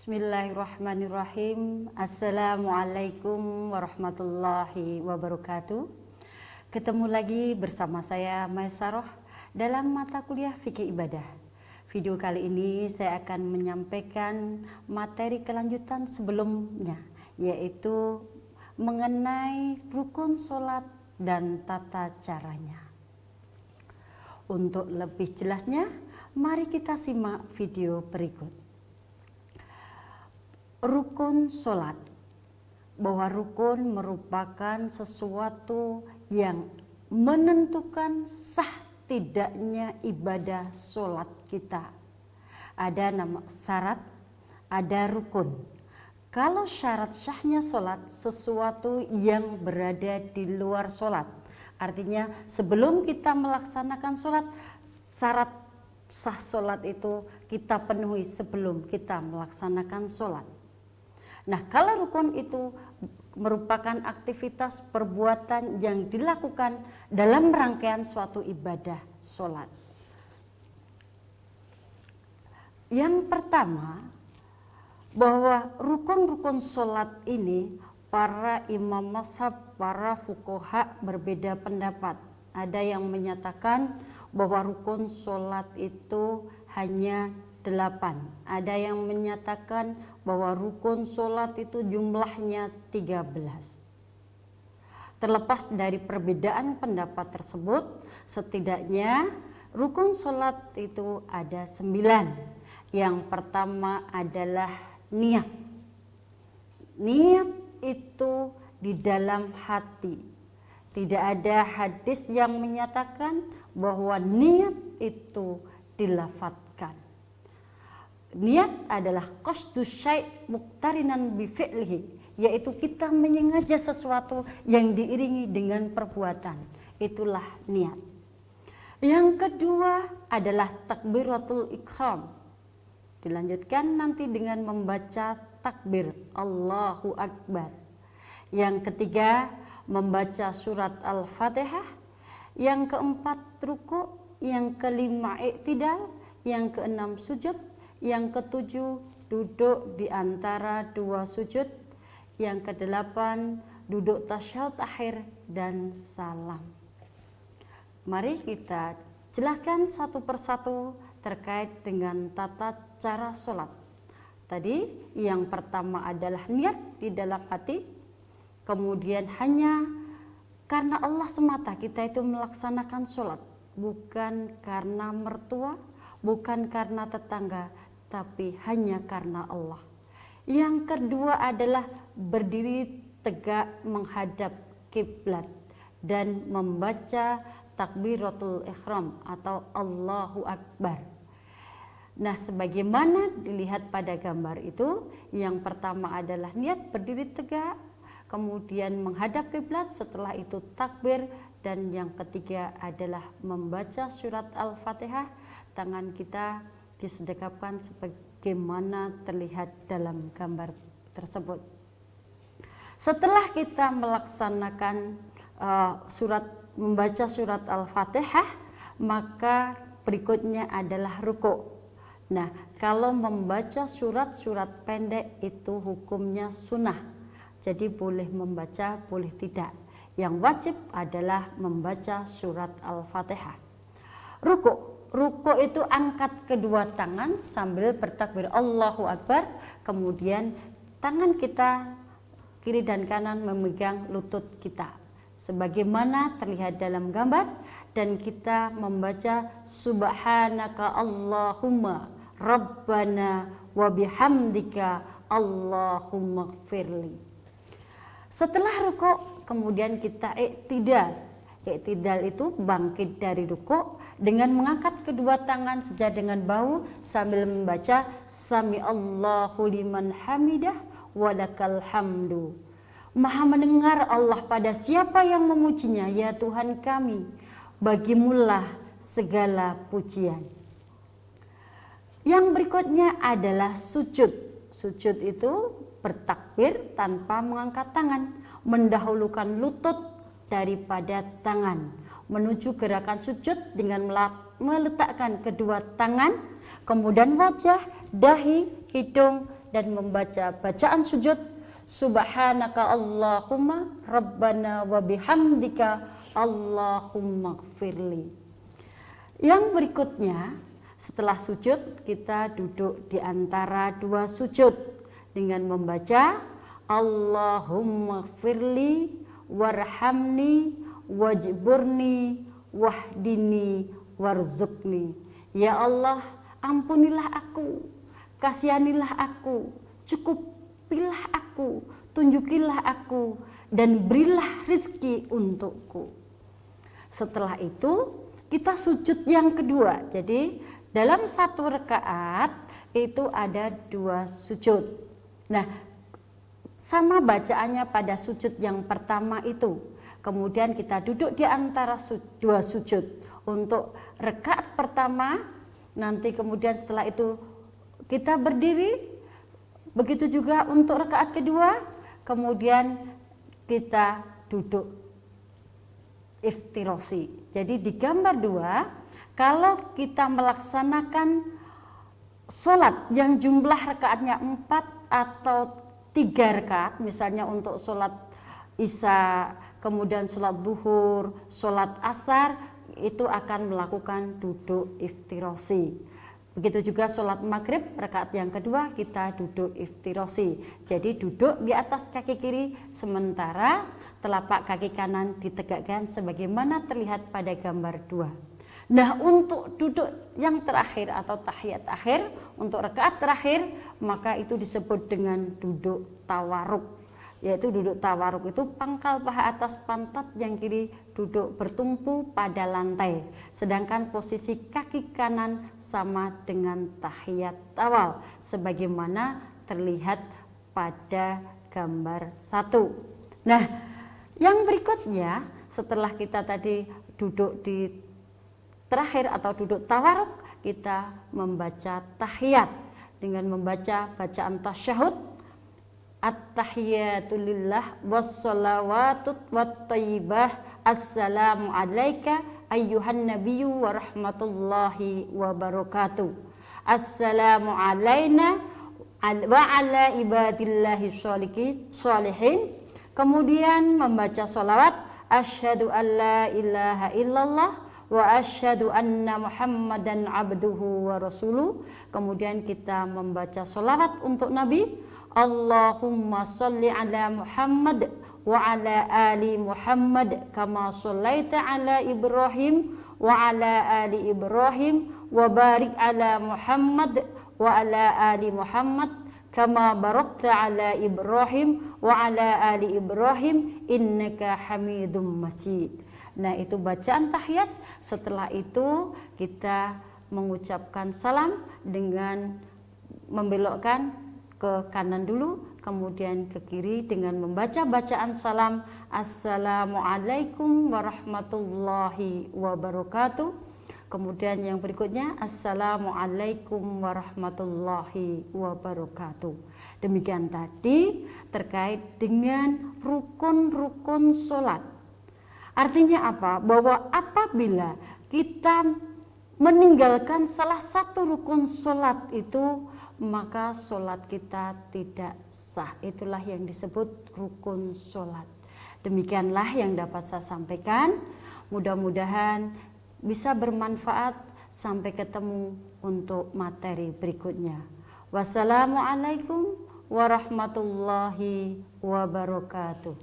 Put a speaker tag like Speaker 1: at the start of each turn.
Speaker 1: Bismillahirrahmanirrahim. Assalamualaikum warahmatullahi wabarakatuh. Ketemu lagi bersama saya Maesaroh dalam mata kuliah Fikih Ibadah. Video kali ini saya akan menyampaikan materi kelanjutan sebelumnya, yaitu mengenai rukun sholat dan tata caranya. Untuk lebih jelasnya, mari kita simak video berikut. Rukun sholat, bahwa rukun merupakan sesuatu yang menentukan sah tidaknya ibadah sholat kita. Ada nama syarat, ada rukun. Kalau syarat sahnya sholat, sesuatu yang berada di luar sholat, artinya sebelum kita melaksanakan sholat, syarat sah sholat itu kita penuhi sebelum kita melaksanakan sholat. Nah, kalau rukun itu merupakan aktivitas perbuatan yang dilakukan dalam rangkaian suatu ibadah sholat. Yang pertama, bahwa rukun-rukun sholat ini para imam mazhab, para fuqaha berbeda pendapat. Ada yang menyatakan bahwa rukun sholat itu hanya 8. Ada yang menyatakan bahwa rukun sholat itu jumlahnya 13. Terlepas dari perbedaan pendapat tersebut, setidaknya rukun sholat itu ada 9. Yang pertama adalah niat. Niat itu di dalam hati. Tidak ada hadis yang menyatakan bahwa niat itu dilafadzkan. Niat adalah qasdu syai' muqtarinan bi fi'lihi, yaitu kita menyengaja sesuatu yang diiringi dengan perbuatan. Itulah niat. Yang kedua adalah takbiratul ihram. Dilanjutkan nanti dengan membaca takbir Allahu Akbar. Yang ketiga membaca surat Al-Fatihah. Yang keempat ruku', yang kelima i'tidal, yang keenam sujud, yang ketujuh duduk di antara dua sujud, yang kedelapan duduk tasyahud akhir dan salam. Mari kita jelaskan satu persatu terkait dengan tata cara sholat. Tadi yang pertama adalah niat di dalam hati, kemudian hanya karena Allah semata kita itu melaksanakan sholat, bukan karena mertua, bukan karena tetangga, tapi hanya karena Allah. Yang kedua adalah berdiri tegak menghadap kiblat dan membaca takbiratul ihram atau Allahu Akbar. Nah, sebagaimana dilihat pada gambar itu, yang pertama adalah niat berdiri tegak, kemudian menghadap kiblat, setelah itu takbir, dan yang ketiga adalah membaca surat Al-Fatihah. Tangan kita disedekapkan sebagaimana terlihat dalam gambar tersebut. Setelah kita melaksanakan membaca surat Al-Fatihah, maka berikutnya adalah ruku'. Nah, kalau membaca surat-surat pendek itu hukumnya sunnah. Jadi boleh membaca, boleh tidak. Yang wajib adalah membaca surat Al-Fatihah. Ruku' itu angkat kedua tangan sambil bertakbir Allahu Akbar, kemudian tangan kita kiri dan kanan memegang lutut kita sebagaimana terlihat dalam gambar, dan kita membaca subhanaka Allahumma rabbana wa bihamdika Allahumma gfirli. Setelah ruku' kemudian kita i'tidal. I'tidal itu bangkit dari ruku' dengan mengangkat kedua tangan sejajar dengan bahu sambil membaca sami Allahu liman hamidah walakal hamdu. Maha mendengar Allah pada siapa yang memujinya, ya Tuhan kami, bagimulah segala pujian. Yang berikutnya adalah sujud. Sujud itu bertakbir tanpa mengangkat tangan, mendahulukan lutut daripada tangan, menuju gerakan sujud dengan meletakkan kedua tangan, kemudian wajah, dahi, hidung, dan membaca bacaan sujud, subhanaka Allahumma rabbana wa bihamdika Allahumma gfirli. Yang berikutnya, setelah sujud kita duduk di antara dua sujud dengan membaca Allahumma gfirli warhamni wajburni wahdini warzuqni. Ya Allah, ampunilah aku, kasihanilah aku, cukupilah aku, tunjukilah aku, dan berilah rezeki untukku. Setelah itu kita sujud yang kedua. Jadi dalam satu rakaat itu ada dua sujud. Nah, sama bacaannya pada sujud yang pertama itu. Kemudian kita duduk di antara dua sujud. Untuk rakaat pertama, nanti kemudian setelah itu kita berdiri. Begitu juga untuk rakaat kedua, kemudian kita duduk iftirasi. Jadi di gambar 2, kalau kita melaksanakan sholat yang jumlah rakaatnya 4 atau 3 rakaat, misalnya untuk sholat isya, kemudian sholat duhur, sholat asar, itu akan melakukan duduk iftirasi. Begitu juga sholat maghrib, rakaat yang kedua kita duduk iftirasi. Jadi duduk di atas kaki kiri, sementara telapak kaki kanan ditegakkan sebagaimana terlihat pada gambar 2. Nah, untuk duduk yang terakhir atau tahiyat akhir, untuk rakaat terakhir, maka itu disebut dengan duduk tawaruk. Yaitu duduk tawaruk itu pangkal paha atas pantat yang kiri duduk bertumpu pada lantai, sedangkan posisi kaki kanan sama dengan tahiyat awal sebagaimana terlihat pada gambar 1. Nah, yang berikutnya setelah kita tadi duduk di terakhir atau duduk tawaruk, kita membaca tahiyat dengan membaca bacaan tasyahud. At-tahiyatu lillah wassalawatut wattayyibah assalamu alaika ayyuhan nabiyyu wa rahmatullahi wa barakatuh. Assalamu alaina wa ala ibadillahi sholihin. Kemudian membaca sholawat asyhadu an la ilaha illallah wa asyhadu anna muhammadan abduhu wa rasuluh. Kemudian kita membaca sholawat untuk Nabi, Allahumma sholli ala Muhammad wa ala ali Muhammad kama shallaita ala Ibrahim wa ala ali Ibrahim wa barik ala Muhammad wa ala ali Muhammad kama barakta ala Ibrahim wa ala ali Ibrahim innaka Hamidum Majid. Nah, itu bacaan tahiyat. Setelah itu kita mengucapkan salam dengan membelokkan ke kanan dulu, kemudian ke kiri dengan membaca bacaan salam Assalamualaikum warahmatullahi wabarakatuh. Kemudian yang berikutnya Assalamualaikum warahmatullahi wabarakatuh. Demikian tadi terkait dengan rukun-rukun sholat. Artinya apa? Bahwa apabila kita meninggalkan salah satu rukun sholat itu, maka sholat kita tidak sah. Itulah yang disebut rukun sholat. Demikianlah yang dapat saya sampaikan. Mudah-mudahan bisa bermanfaat. Sampai ketemu untuk materi berikutnya. Wassalamualaikum warahmatullahi wabarakatuh.